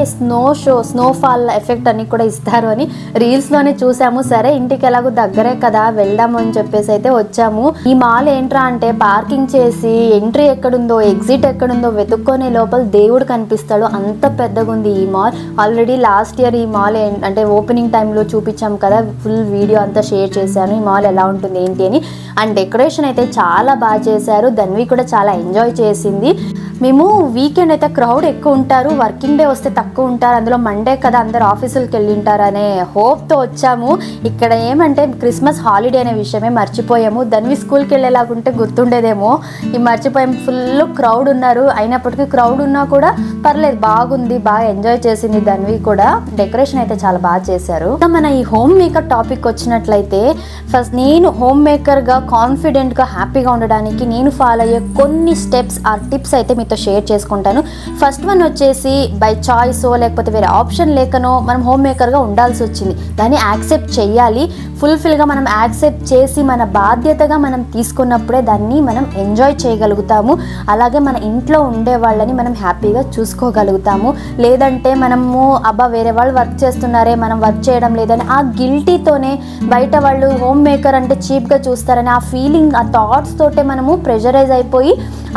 స్నోఫాల్ ఎఫెక్ట్ అని కూడా ఇస్తారు అని రీల్స్ లోనే చూసాము. సరే ఇంటికి ఎలాగో దగ్గరే కదా వెళ్దాము అని చెప్పేసి అయితే వచ్చాము. ఈ మాల్ ఏంట్రా అంటే పార్కింగ్ చేసి ఎంట్రీ ఎక్కడుందో ఎగ్జిట్ ఎక్కడుందో వెతుక్కొని లోపల దేవుడు కనిపిస్తాడు, అంత పెద్దగా ఉంది ఈ మాల్. ఆల్రెడీ లాస్ట్ ఇయర్ ఈ మాల్ అంటే ఓపెనింగ్ టైంలో చూపించాం కదా, ఫుల్ వీడియో అంతా షేర్ చేశాను ఈ మాల్ ఎలా ఉంటుంది ఏంటి అని. అండ్ డెకరేషన్ అయితే చాలా బాగా చేశారు. ధన్వి కూడా చాలా ఎంజాయ్ చేసింది. మేము వీకెండ్ అయితే క్రౌడ్ ఎక్కువ ఉంటారు, వర్కింగ్ డే వస్తే తక్కువ ఉంటారు, అందులో మండే కదా అందరు ఆఫీసులకు వెళ్ళి ఉంటారు అనే హోప్తో వచ్చాము. ఇక్కడ ఏమంటే క్రిస్మస్ హాలిడే అనే విషయమే మర్చిపోయాము. ధన్వి స్కూల్కి వెళ్ళేలాగుంటే గుర్తుండేదేమో, ఈ మర్చిపోయాము. ఫుల్ క్రౌడ్ ఉన్నారు, అయినప్పటికీ క్రౌడ్ ఉన్నా కూడా పర్లేదు బాగుంది, బాగా ఎంజాయ్ చేసింది ధన్వి కూడా. డెకరేషన్ అయితే చాలా బాగా చేశారు. మన ఈ హోమ్ మేకర్ టాపిక్ వచ్చినట్లయితే ఫస్ట్ నేను హోమ్ మేకర్గా కాన్ఫిడెంట్గా హ్యాపీగా ఉండడానికి నేను ఫాలో అయ్యే కొన్ని స్టెప్స్ ఆర్ టిప్స్ అయితే మీతో షేర్ చేసుకుంటాను. ఫస్ట్ వన్ వచ్చేసి బై చాయిసో లేకపోతే వేరే ఆప్షన్ లేకనో మనం హోమ్ మేకర్గా ఉండాల్సి వచ్చింది, దాన్ని యాక్సెప్ట్ చేయాలి. ఫుల్ఫిల్గా మనం యాక్సెప్ట్ చేసి మన బాధ్యతగా మనం తీసుకున్నప్పుడే దాన్ని మనం ఎంజాయ్ చేయగలుగుతాము. అలాగే మన ఇంట్లో ఉండే వాళ్ళని మనం హ్యాపీగా చూసుకోగలుగుతాము. లేదంటే మనము అబ్బా వేరే వాళ్ళు వర్క్ చేస్తున్నారే మనం వర్క్ చేయడం లేదని ఆ గిల్టీతోనే బయట వాళ్ళు హోమ్ మేకర్ అంటే చీప్గా చూస్తారని ఆ ఫీలింగ్ ఆ థాట్స్ తోటే మనము ప్రెషరైజ్ అయిపోయి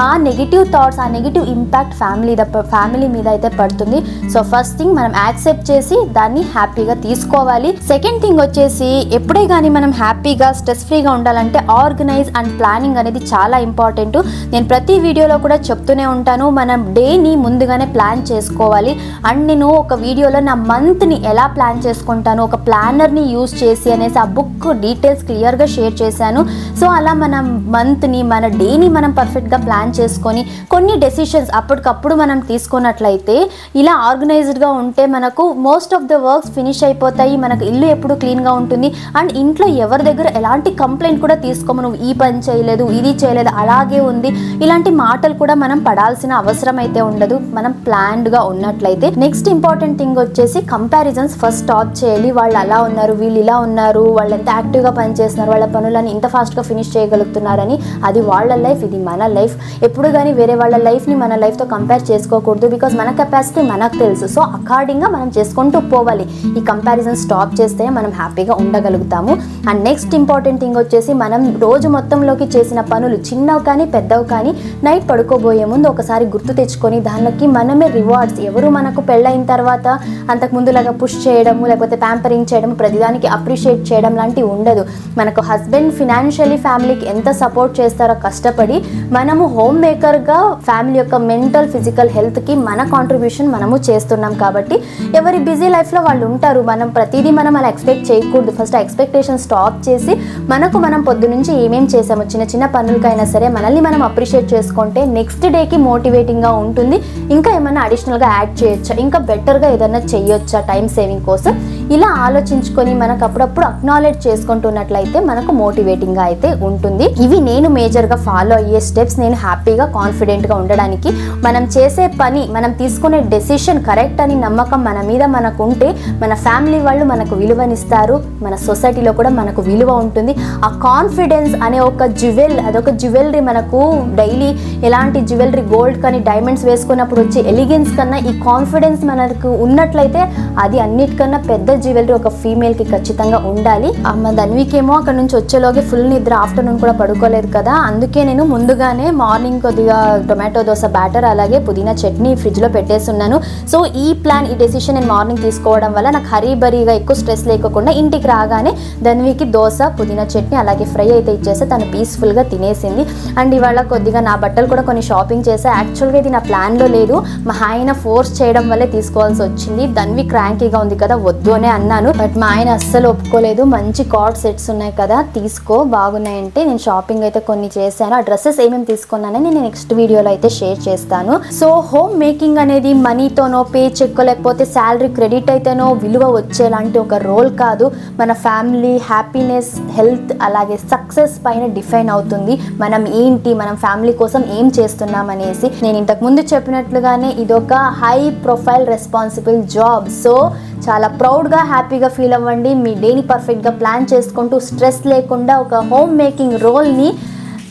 ఆ నెగిటివ్ థాట్స్ ఆ నెగిటివ్ ఇంపాక్ట్ ఫ్యామిలీ మీద అయితే పడుతుంది. సో ఫస్ట్ థింగ్ మనం యాక్సెప్ట్ చేసి దాన్ని హ్యాపీగా తీసుకోవాలి. సెకండ్ థింగ్ వచ్చేసి ఎప్పుడే కానీ మనం హ్యాపీగా స్ట్రెస్ ఫ్రీగా ఉండాలంటే ఆర్గనైజ్ అండ్ ప్లానింగ్ అనేది చాలా ఇంపార్టెంట్. నేను ప్రతి వీడియోలో కూడా చెప్తూనే ఉంటాను, మనం డేని ముందుగానే ప్లాన్ చేసుకోవాలి. అండ్ నేను ఒక వీడియోలో నా మంత్ని ఎలా ప్లాన్ చేసుకుంటాను ఒక ప్లానర్ని యూజ్ చేసి అనేసి ఆ బుక్ డీటెయిల్స్ క్లియర్గా షేర్ చేశాను. సో అలా మన మంత్ని మన డేని మనం పర్ఫెక్ట్గా ప్లాన్ చేసుకొని కొన్ని డెసిషన్స్ అప్పటికప్పుడు మనం తీసుకున్నట్లయితే ఇలా ఆర్గనైజ్డ్గా ఉంటే మనకు most of the works finish అయిపోతాయి. మనకు ఇల్లు ఎప్పుడు క్లీన్గా ఉంటుంది. అండ్ ఇంట్లో ఎవరి దగ్గర ఎలాంటి కంప్లైంట్ కూడా తీసుకోము, నువ్వు ఈ పని చేయలేదు ఇది చేయలేదు అలాగే ఉంది ఇలాంటి మాటలు కూడా మనం పడాల్సిన అవసరం అయితే ఉండదు మనం ప్లాన్డ్గా ఉన్నట్లయితే. నెక్స్ట్ ఇంపార్టెంట్ థింగ్ వచ్చేసి కంపారిజన్స్ ఫస్ట్ స్టాప్ చేయాలి. వాళ్ళు అలా ఉన్నారు వీళ్ళు ఇలా ఉన్నారు, వాళ్ళు ఎంత యాక్టివ్గా పనిచేస్తున్నారు, వాళ్ళ పనులని ఇంత ఫాస్ట్గా ఫినిష్ చేయగలుగుతున్నారని. అది వాళ్ళ లైఫ్, ఇది మన లైఫ్. ఎప్పుడు కానీ వేరే వాళ్ళ లైఫ్ని మన లైఫ్తో కంపేర్ చేసుకోకూడదు. బికాజ్ మన కెపాసిటీ మనకు తెలుసు. సో అకార్డింగ్గా మనం చేసుకుంటూ పోవాలి. ఈ కంపారిజన్ స్టాప్ చేస్తే మనం హ్యాపీగా ఉండగలుగుతాము. అండ్ నెక్స్ట్ ఇంపార్టెంట్ థింగ్ వచ్చేసి మనం రోజు మొత్తంలోకి చేసిన పనులు చిన్నవి కానీ పెద్దవి కానీ నైట్ పడుకోబోయే ముందు ఒకసారి గుర్తు తెచ్చుకొని దానికి మనమే రివార్డ్స్, ఎవరు మనకు పెళ్ళైన తర్వాత అంతకుముందులాగా పుష్ చేయడము లేకపోతే ప్యాంపరింగ్ చేయడం ప్రతిదానికి అప్రిషియేట్ చేయడం లాంటివి ఉండదు. మనకు హస్బెండ్ ఫినాన్షియలీ ఫ్యామిలీకి ఎంత సపోర్ట్ చేస్తారో కష్టపడి మనము హోమ్ మేకర్గా ఫ్యామిలీ యొక్క మెంటల్ ఫిజికల్ హెల్త్కి మన కాంట్రిబ్యూషన్ మనము చేస్తున్నాం. కాబట్టి ఎవరి బిజీ లైఫ్లో వాళ్ళు ఉంటారు. మనం ప్రతిదీ మనం అలా ఎక్స్పెక్ట్ చేయకూడదు. ఫస్ట్ ఎక్స్పెక్టేషన్ స్టాప్ చేసి మనం పొద్దు నుంచి ఏమేం చేసాము చిన్న చిన్న పనులకైనా సరే మనల్ని మనం అప్రిషియేట్ చేసుకుంటే నెక్స్ట్ డేకి మోటివేటింగ్గా ఉంటుంది. ఇంకా ఏమైనా అడిషనల్గా యాడ్ చేయొచ్చా, ఇంకా బెటర్గా ఏదైనా చేయొచ్చా టైం సేవింగ్ కోసం, ఇలా ఆలోచించుకొని మనకు అప్పుడప్పుడు అక్నాలెడ్జ్ చేసుకుంటున్నట్లయితే మనకు మోటివేటింగ్గా అయితే ఉంటుంది. ఇవి నేను మేజర్గా ఫాలో అయ్యే స్టెప్స్. నేను హ్యాపీగా కాన్ఫిడెంట్గా ఉండడానికి మనం చేసే పని మనం తీసుకునే డెసిషన్ కరెక్ట్ అని నమ్మకం మన మీద మనకు ఉంటే మన ఫ్యామిలీ వాళ్ళు మనకు విలువనిస్తారు, మన సొసైటీలో కూడా మనకు విలువ ఉంటుంది. ఆ కాన్ఫిడెన్స్ అనే ఒక అదొక జ్యువెలరీ. మనకు డైలీ ఎలాంటి జ్యువెలరీ గోల్డ్ కానీ డైమండ్స్ వేసుకున్నప్పుడు వచ్చే ఎలిగెన్స్ కన్నా ఈ కాన్ఫిడెన్స్ మనకు ఉన్నట్లయితే అది అన్నిటికన్నా పెద్ద జ్యువెలరీ ఒక ఫీమేల్కి ఖచ్చితంగా ఉండాలి. అమ్మ ధన్వికేమో అక్కడ నుంచి వచ్చేలోకి ఫుల్ నిద్ర, ఆఫ్టర్నూన్ కూడా పడుకోలేదు కదా, అందుకే నేను ముందుగానే మార్నింగ్ కొద్దిగా టొమాటో దోశ బ్యాటర్ అలాగే పుదీనా చట్నీ ఫ్రిడ్జ్లో పెట్టేస్తున్నాను. సో ఈ డెసిషన్ నేను మార్నింగ్ తీసుకోవడం వల్ల నాకు హరీబరీగా ఎక్కువ స్ట్రెస్ లేకుండా ఇంటికి రాగానే ధన్వికి దోశ పుదీనా చట్నీ అలాగే ఫ్రై అయితే ఇచ్చేస్తే తను పీస్ఫుల్గా తినేసింది. అండ్ ఇవాళ కొద్దిగా నా బట్టలు కూడా కొన్ని షాపింగ్ చేసా. యాక్చువల్గా ఇది నా ప్లాన్లో లేదు, మా ఆయన ఫోర్స్ చేయడం వల్లే తీసుకోవాల్సి వచ్చింది. ధన్వి క్రాంకీగా ఉంది కదా వద్దు అని అని అన్నాను. బట్ మా ఆయన అస్సలు ఒప్పుకోలేదు. మంచి కార్డ్ సెట్స్ ఉన్నాయి కదా, తీసుకో, బాగున్నాయంటే నేను షాపింగ్ అయితే కొన్ని చేశాను. ఆ డ్రెస్సెస్ ఏమేమి తీసుకున్నానని నేను నెక్స్ట్ వీడియోలో అయితే షేర్ చేస్తాను. సో హోమ్ మేకింగ్ అనేది మనీతోనో, పే చెక్ లేకపోతే శాలరీ క్రెడిట్ అయితేనో విలువ వచ్చేలాంటి ఒక రోల్ కాదు. మన ఫ్యామిలీ హ్యాపీనెస్, హెల్త్, అలాగే సక్సెస్ పైన డిఫైన్ అవుతుంది మనం ఏంటి, మనం ఫ్యామిలీ కోసం ఏం చేస్తున్నాం అనేసి. నేను ఇంతకు ముందు చెప్పినట్లుగానే ఇదొక high profile responsible job. So చాలా ప్రౌడ్గా, హ్యాపీగా ఫీల్ అవ్వండి. మీ డేని పర్ఫెక్ట్గా ప్లాన్ చేసుకుంటూ స్ట్రెస్ లేకుండా ఒక హోమ్ మేకింగ్ రోల్ని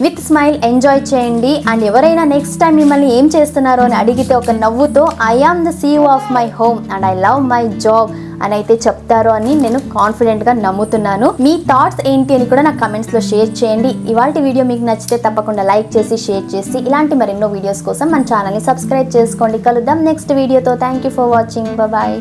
విత్ స్మైల్ ఎంజాయ్ చేయండి. అండ్ ఎవరైనా నెక్స్ట్ టైం మిమ్మల్ని ఏం చేస్తున్నారో అని అడిగితే ఒక నవ్వుతో I am the CEO of my home and I love my job అని అయితే చెప్తారు అని నేను కాన్ఫిడెంట్గా నమ్ముతున్నాను. మీ థాట్స్ ఏంటి అని కూడా నాకు కమెంట్స్లో షేర్ చేయండి. ఇవాళ వీడియో మీకు నచ్చితే తప్పకుండా లైక్ చేసి, షేర్ చేసి, ఇలాంటి మరెన్నో వీడియోస్ కోసం మన ఛానల్ని సబ్స్క్రైబ్ చేసుకోండి. కలుద్దాం నెక్స్ట్ వీడియోతో. Thank you for watching. Bye.